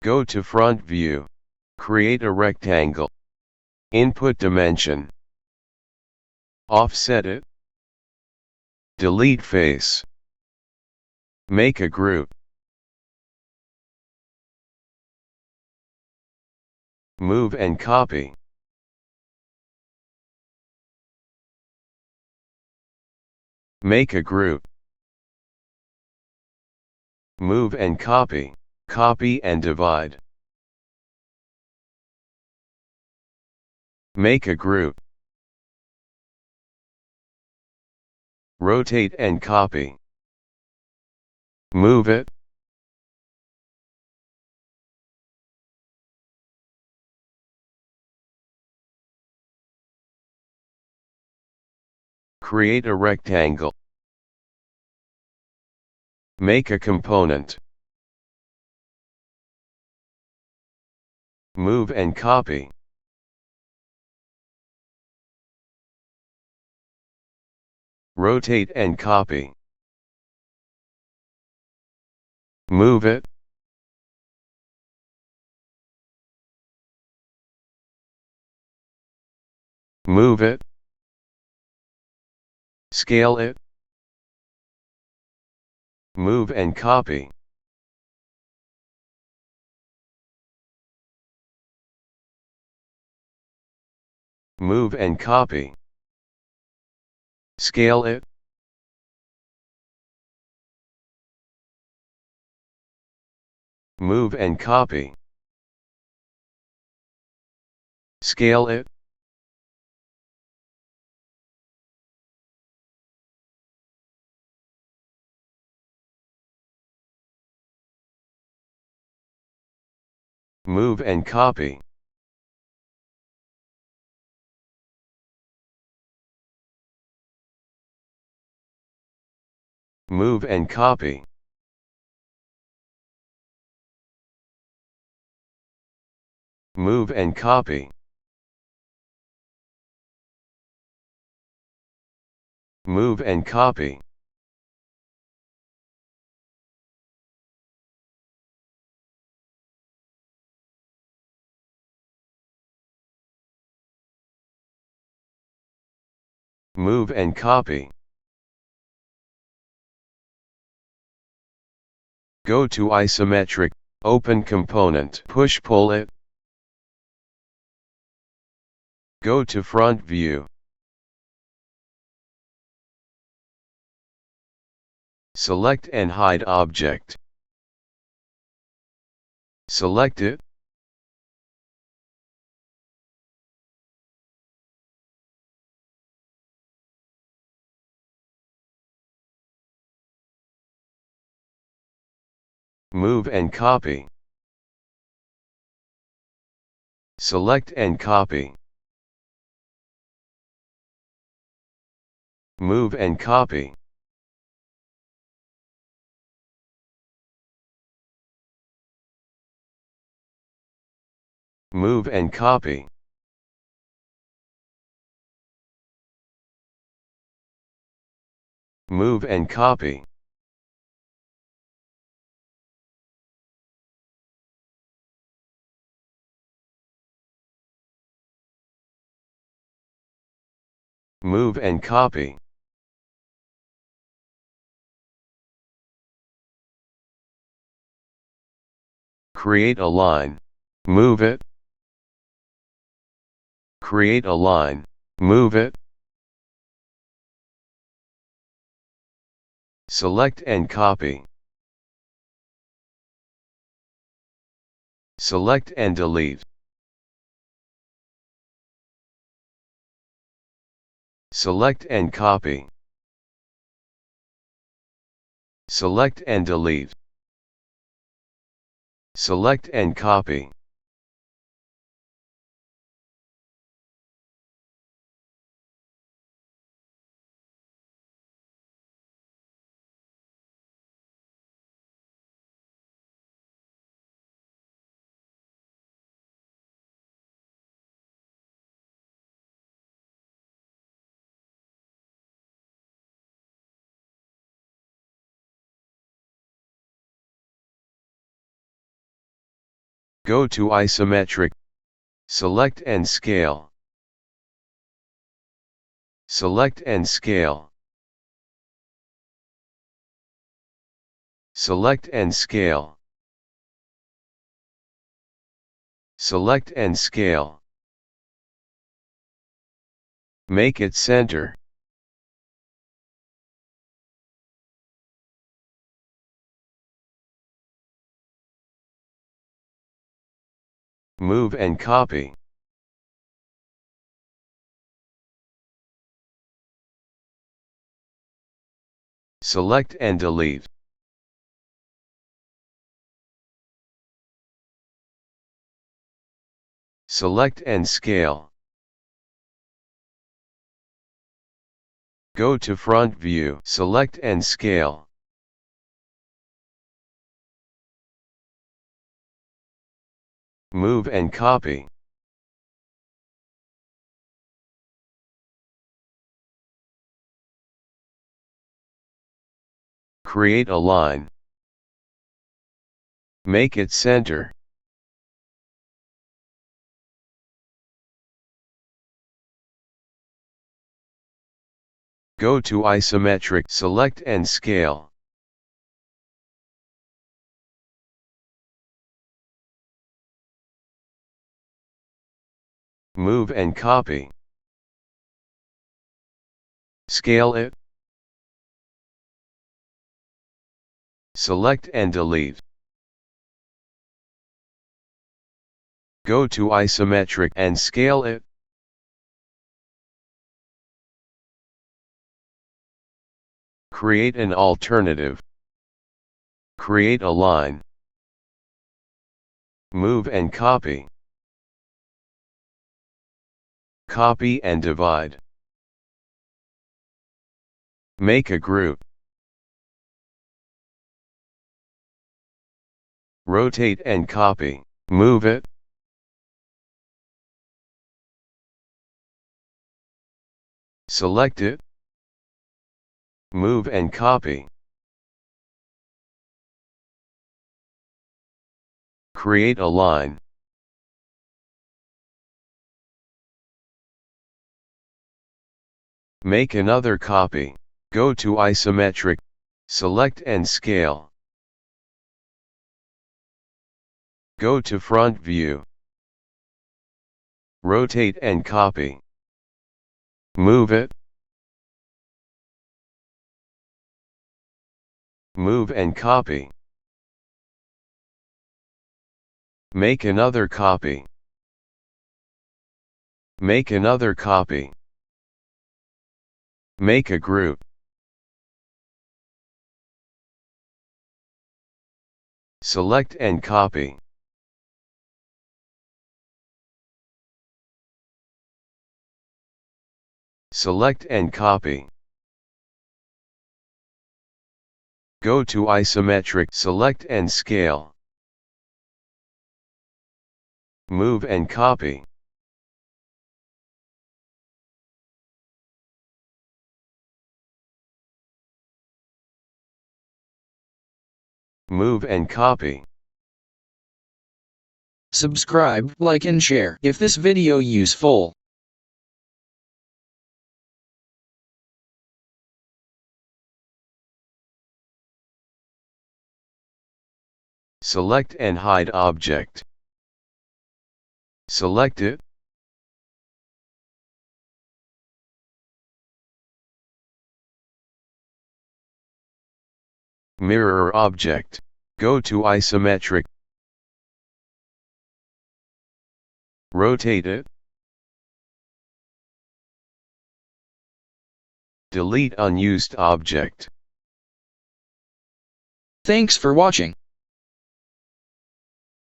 Go to front view. Create a rectangle. Input dimension. Offset it. Delete face. Make a group. Move and copy. Make a group. Move and copy. Copy and divide. Make a group. Rotate and copy. Move it. Create a rectangle. Make a component. Move and copy. Rotate and copy. Move it. Move it. Scale it. Move and copy. Move and copy. Scale it. Move and copy. Scale it. Move and copy. Move and copy. Move and copy. Move and copy. Move and copy. Go to isometric, open component. Push-pull it. Go to front view. Select and hide object. Select it. Move and copy. Select and copy. Move and copy. Move and copy. Move and copy. Move and copy. Create a line. Move it. Create a line. Move it. Select and copy. Select and delete. Select and copy. Select and delete. Select and copy. Go to isometric, select and scale. Select and scale. Select and scale. Select and scale. Make it center. Move and copy. Select and delete. Select and scale. Go to front view. Select and scale. Move and copy. Create a line. Make it center. Go to isometric. Select and scale. Move and copy. Scale it. Select and delete. Go to isometric and scale it. Create an alternative. Create a line. Move and copy. Copy and divide. Make a group. Rotate and copy. Move it. Select it. Move and copy. Create a line. Make another copy. Go to isometric, select and scale. Go to front view. Rotate and copy. Move it. Move and copy. Make another copy. Make another copy. Make a group. Select and copy. Select and copy. Go to isometric, select and scale. Move and copy. Move and copy. Subscribe, like and share if this video useful. Select and hide object. Select it. Mirror object. Go to isometric. Rotate it. Delete unused object. Thanks for watching.